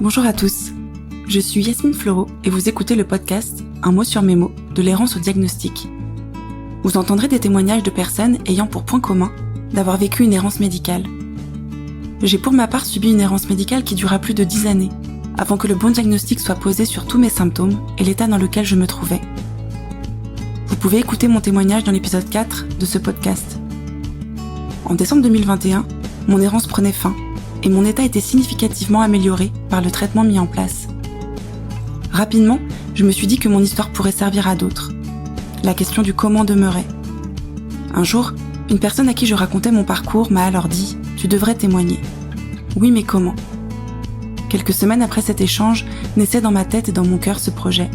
Bonjour à tous, je suis Yasmine Fleureau et vous écoutez le podcast Un mot sur mes mots de l'errance au diagnostic. Vous entendrez des témoignages de personnes ayant pour point commun d'avoir vécu une errance médicale. J'ai pour ma part subi une errance médicale qui dura plus de 10 années, avant que le bon diagnostic soit posé sur tous mes symptômes et l'état dans lequel je me trouvais. Vous pouvez écouter mon témoignage dans l'épisode 4 de ce podcast. En décembre 2021, mon errance prenait fin et mon état était significativement amélioré par le traitement mis en place. Rapidement, je me suis dit que mon histoire pourrait servir à d'autres. La question du comment demeurait. Un jour, une personne à qui je racontais mon parcours m'a alors dit « Tu devrais témoigner ». Oui, mais comment ? Quelques semaines après cet échange, naissait dans ma tête et dans mon cœur ce projet.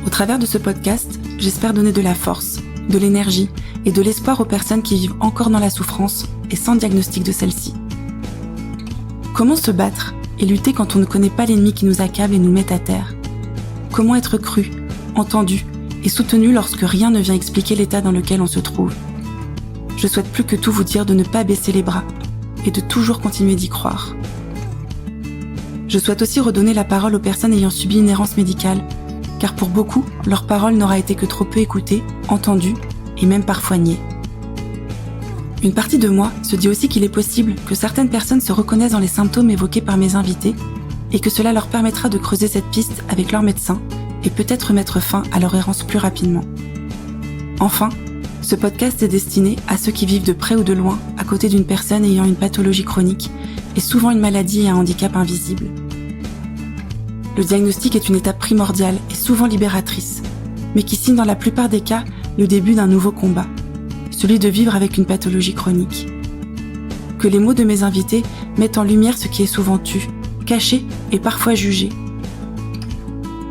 Au travers de ce podcast, j'espère donner de la force, de l'énergie et de l'espoir aux personnes qui vivent encore dans la souffrance et sans diagnostic de celle-ci. Comment se battre et lutter quand on ne connaît pas l'ennemi qui nous accable et nous met à terre ? Comment être cru, entendu et soutenu lorsque rien ne vient expliquer l'état dans lequel on se trouve ? Je souhaite plus que tout vous dire de ne pas baisser les bras et de toujours continuer d'y croire. Je souhaite aussi redonner la parole aux personnes ayant subi une errance médicale, car pour beaucoup, leur parole n'aura été que trop peu écoutée, entendue et même parfois niée. Une partie de moi se dit aussi qu'il est possible que certaines personnes se reconnaissent dans les symptômes évoqués par mes invités et que cela leur permettra de creuser cette piste avec leur médecin et peut-être mettre fin à leur errance plus rapidement. Enfin, ce podcast est destiné à ceux qui vivent de près ou de loin à côté d'une personne ayant une pathologie chronique et souvent une maladie et un handicap invisible. Le diagnostic est une étape primordiale et souvent libératrice, mais qui signe dans la plupart des cas le début d'un nouveau combat, celui de vivre avec une pathologie chronique. Que les mots de mes invités mettent en lumière ce qui est souvent tu, caché et parfois jugé.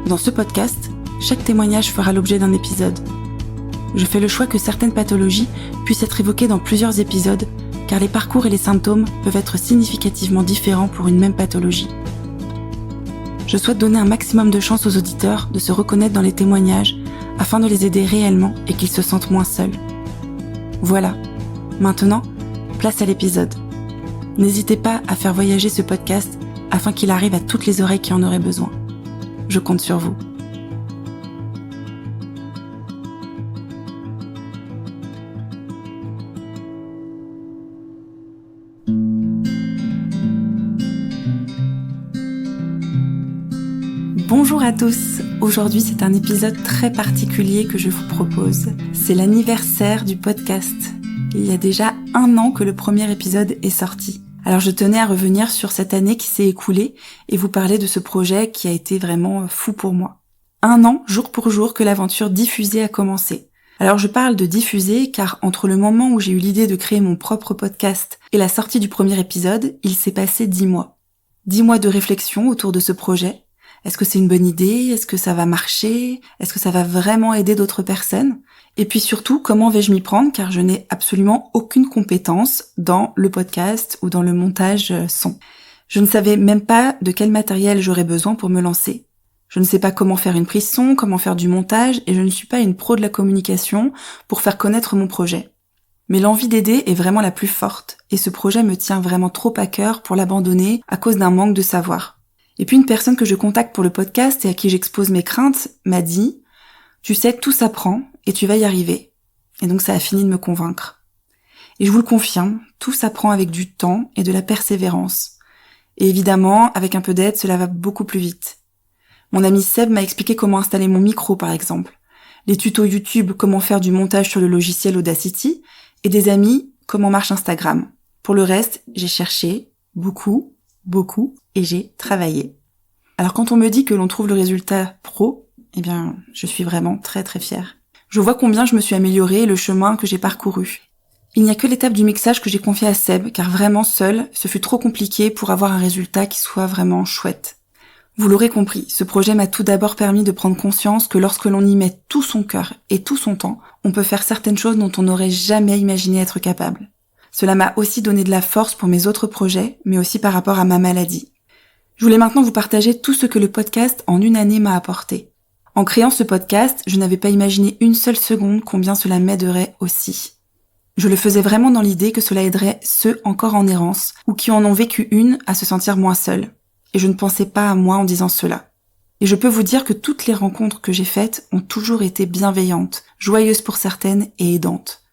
Dans ce podcast, chaque témoignage fera l'objet d'un épisode. Je fais le choix que certaines pathologies puissent être évoquées dans plusieurs épisodes, car les parcours et les symptômes peuvent être significativement différents pour une même pathologie. Je souhaite donner un maximum de chance aux auditeurs de se reconnaître dans les témoignages afin de les aider réellement et qu'ils se sentent moins seuls. Voilà, maintenant, place à l'épisode. N'hésitez pas à faire voyager ce podcast afin qu'il arrive à toutes les oreilles qui en auraient besoin. Je compte sur vous. Bonjour à tous, aujourd'hui c'est un épisode très particulier que je vous propose. C'est l'anniversaire du podcast. Il y a déjà 1 an que le premier épisode est sorti. Alors je tenais à revenir sur cette année qui s'est écoulée et vous parler de ce projet qui a été vraiment fou pour moi. 1 an, jour pour jour, que l'aventure diffusée a commencé. Alors je parle de diffuser car entre le moment où j'ai eu l'idée de créer mon propre podcast et la sortie du premier épisode, il s'est passé 10 mois. 10 mois de réflexion autour de ce projet. Est-ce que c'est une bonne idée ? Est-ce que ça va marcher ? Est-ce que ça va vraiment aider d'autres personnes ? Et puis surtout, comment vais-je m'y prendre ? Car je n'ai absolument aucune compétence dans le podcast ou dans le montage son. Je ne savais même pas de quel matériel j'aurais besoin pour me lancer. Je ne sais pas comment faire une prise son, comment faire du montage, et je ne suis pas une pro de la communication pour faire connaître mon projet. Mais l'envie d'aider est vraiment la plus forte, et ce projet me tient vraiment trop à cœur pour l'abandonner à cause d'un manque de savoir. Et puis une personne que je contacte pour le podcast et à qui j'expose mes craintes m'a dit « Tu sais, tout s'apprend et tu vas y arriver ». Et donc ça a fini de me convaincre. Et je vous le confirme, tout s'apprend avec du temps et de la persévérance. Et évidemment, avec un peu d'aide, cela va beaucoup plus vite. Mon ami Seb m'a expliqué comment installer mon micro par exemple, les tutos YouTube comment faire du montage sur le logiciel Audacity et des amis comment marche Instagram. Pour le reste, j'ai cherché beaucoup et j'ai travaillé. Alors quand on me dit que l'on trouve le résultat pro, eh bien, je suis vraiment très très fière. Je vois combien je me suis améliorée et le chemin que j'ai parcouru. Il n'y a que l'étape du mixage que j'ai confiée à Seb, car vraiment seul, ce fut trop compliqué pour avoir un résultat qui soit vraiment chouette. Vous l'aurez compris, ce projet m'a tout d'abord permis de prendre conscience que lorsque l'on y met tout son cœur et tout son temps, on peut faire certaines choses dont on n'aurait jamais imaginé être capable. Cela m'a aussi donné de la force pour mes autres projets, mais aussi par rapport à ma maladie. Je voulais maintenant vous partager tout ce que le podcast en 1 année m'a apporté. En créant ce podcast, je n'avais pas imaginé une seule seconde combien cela m'aiderait aussi. Je le faisais vraiment dans l'idée que cela aiderait ceux encore en errance ou qui en ont vécu une à se sentir moins seuls. et je ne pensais pas à moi en disant cela. Et je peux vous dire que toutes les rencontres que j'ai faites ont toujours été bienveillantes, joyeuses pour certaines et aidantes.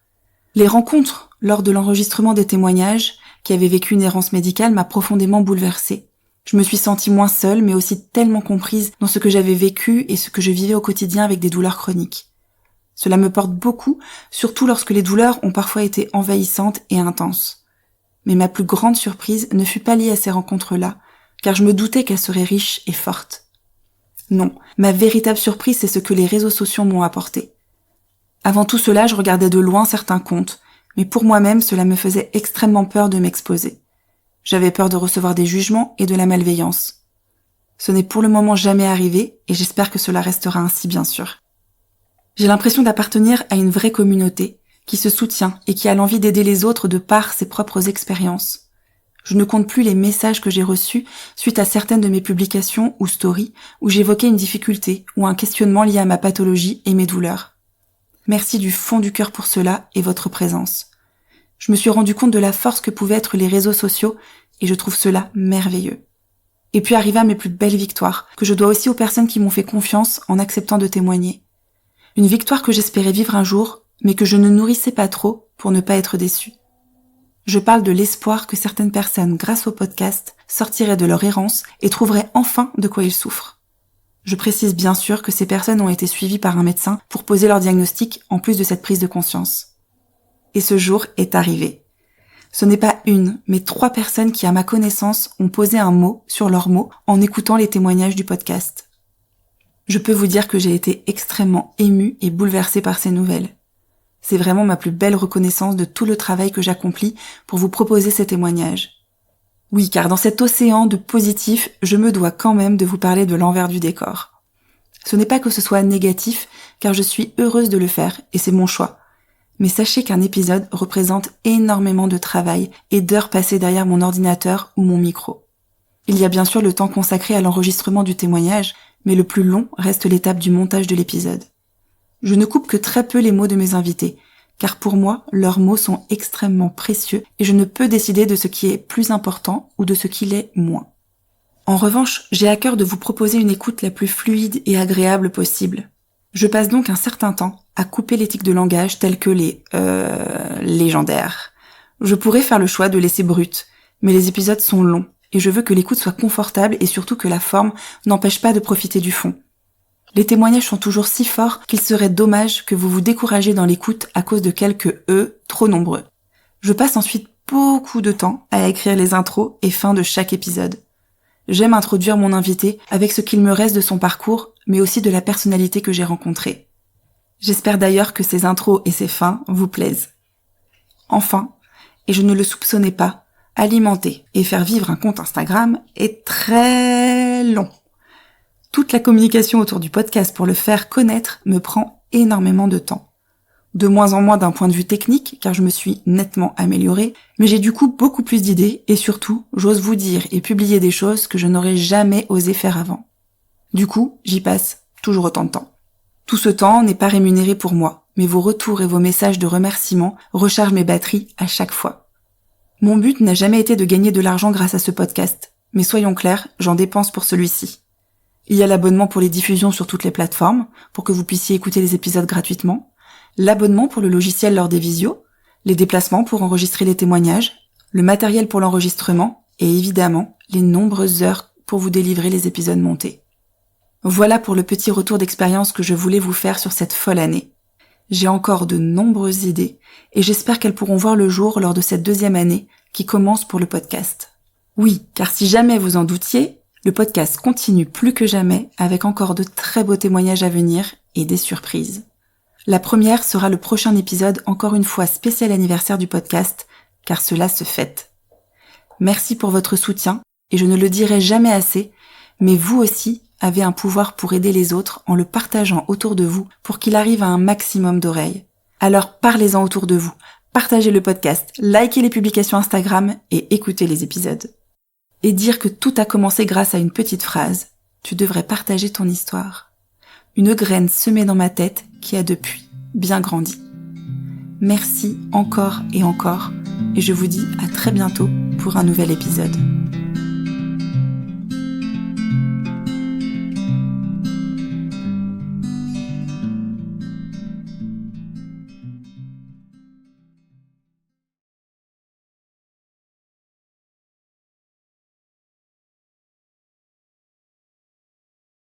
Les rencontres lors de l'enregistrement des témoignages qui avaient vécu une errance médicale m'a profondément bouleversée. Je me suis sentie moins seule, mais aussi tellement comprise dans ce que j'avais vécu et ce que je vivais au quotidien avec des douleurs chroniques. Cela me porte beaucoup, surtout lorsque les douleurs ont parfois été envahissantes et intenses. Mais ma plus grande surprise ne fut pas liée à ces rencontres-là, car je me doutais qu'elles seraient riches et fortes. Non, ma véritable surprise, c'est ce que les réseaux sociaux m'ont apporté. Avant tout cela, je regardais de loin certains comptes, mais pour moi-même, cela me faisait extrêmement peur de m'exposer. J'avais peur de recevoir des jugements et de la malveillance. Ce n'est pour le moment jamais arrivé, et j'espère que cela restera ainsi bien sûr. J'ai l'impression d'appartenir à une vraie communauté, qui se soutient et qui a l'envie d'aider les autres de par ses propres expériences. Je ne compte plus les messages que j'ai reçus suite à certaines de mes publications ou stories où j'évoquais une difficulté ou un questionnement lié à ma pathologie et mes douleurs. Merci du fond du cœur pour cela et votre présence. Je me suis rendu compte de la force que pouvaient être les réseaux sociaux et je trouve cela merveilleux. Et puis arriva mes plus belles victoires, que je dois aussi aux personnes qui m'ont fait confiance en acceptant de témoigner. Une victoire que j'espérais vivre un jour, mais que je ne nourrissais pas trop pour ne pas être déçue. Je parle de l'espoir que certaines personnes, grâce au podcast, sortiraient de leur errance et trouveraient enfin de quoi ils souffrent. Je précise bien sûr que ces personnes ont été suivies par un médecin pour poser leur diagnostic en plus de cette prise de conscience. Et ce jour est arrivé. Ce n'est pas une, mais 3 personnes qui, à ma connaissance, ont posé un mot sur leurs mots en écoutant les témoignages du podcast. Je peux vous dire que j'ai été extrêmement émue et bouleversée par ces nouvelles. C'est vraiment ma plus belle reconnaissance de tout le travail que j'accomplis pour vous proposer ces témoignages. Oui, car dans cet océan de positif, je me dois quand même de vous parler de l'envers du décor. Ce n'est pas que ce soit négatif, car je suis heureuse de le faire, et c'est mon choix. Mais sachez qu'un épisode représente énormément de travail et d'heures passées derrière mon ordinateur ou mon micro. Il y a bien sûr le temps consacré à l'enregistrement du témoignage, mais le plus long reste l'étape du montage de l'épisode. Je ne coupe que très peu les mots de mes invités, car pour moi, leurs mots sont extrêmement précieux et je ne peux décider de ce qui est plus important ou de ce qui l'est moins. En revanche, j'ai à cœur de vous proposer une écoute la plus fluide et agréable possible. Je passe donc un certain temps à couper les tics de langage tels que les légendaires. Je pourrais faire le choix de laisser brut, mais les épisodes sont longs et je veux que l'écoute soit confortable et surtout que la forme n'empêche pas de profiter du fond. Les témoignages sont toujours si forts qu'il serait dommage que vous vous découragiez dans l'écoute à cause de quelques « trop nombreux. Je passe ensuite beaucoup de temps à écrire les intros et fins de chaque épisode. J'aime introduire mon invité avec ce qu'il me reste de son parcours, mais aussi de la personnalité que j'ai rencontrée. J'espère d'ailleurs que ces intros et ces fins vous plaisent. Enfin, et je ne le soupçonnais pas, alimenter et faire vivre un compte Instagram est très long. Toute la communication autour du podcast pour le faire connaître me prend énormément de temps. De moins en moins d'un point de vue technique, car je me suis nettement améliorée, mais j'ai du coup beaucoup plus d'idées et surtout, j'ose vous dire et publier des choses que je n'aurais jamais osé faire avant. Du coup, j'y passe toujours autant de temps. Tout ce temps n'est pas rémunéré pour moi, mais vos retours et vos messages de remerciement rechargent mes batteries à chaque fois. Mon but n'a jamais été de gagner de l'argent grâce à ce podcast, mais soyons clairs, j'en dépense pour celui-ci. Il y a l'abonnement pour les diffusions sur toutes les plateformes, pour que vous puissiez écouter les épisodes gratuitement, l'abonnement pour le logiciel lors des visios, les déplacements pour enregistrer les témoignages, le matériel pour l'enregistrement, et évidemment, les nombreuses heures pour vous délivrer les épisodes montés. Voilà pour le petit retour d'expérience que je voulais vous faire sur cette folle année. J'ai encore de nombreuses idées, et j'espère qu'elles pourront voir le jour lors de cette 2e année qui commence pour le podcast. Oui, car si jamais vous en doutiez, le podcast continue plus que jamais avec encore de très beaux témoignages à venir et des surprises. La première sera le prochain épisode, encore une fois spécial anniversaire du podcast, car cela se fête. Merci pour votre soutien, et je ne le dirai jamais assez, mais vous aussi avez un pouvoir pour aider les autres en le partageant autour de vous pour qu'il arrive à un maximum d'oreilles. Alors parlez-en autour de vous, partagez le podcast, likez les publications Instagram et écoutez les épisodes. Et dire que tout a commencé grâce à une petite phrase. Tu devrais partager ton histoire. Une graine semée dans ma tête qui a depuis bien grandi. Merci encore et encore, et je vous dis à très bientôt pour un nouvel épisode.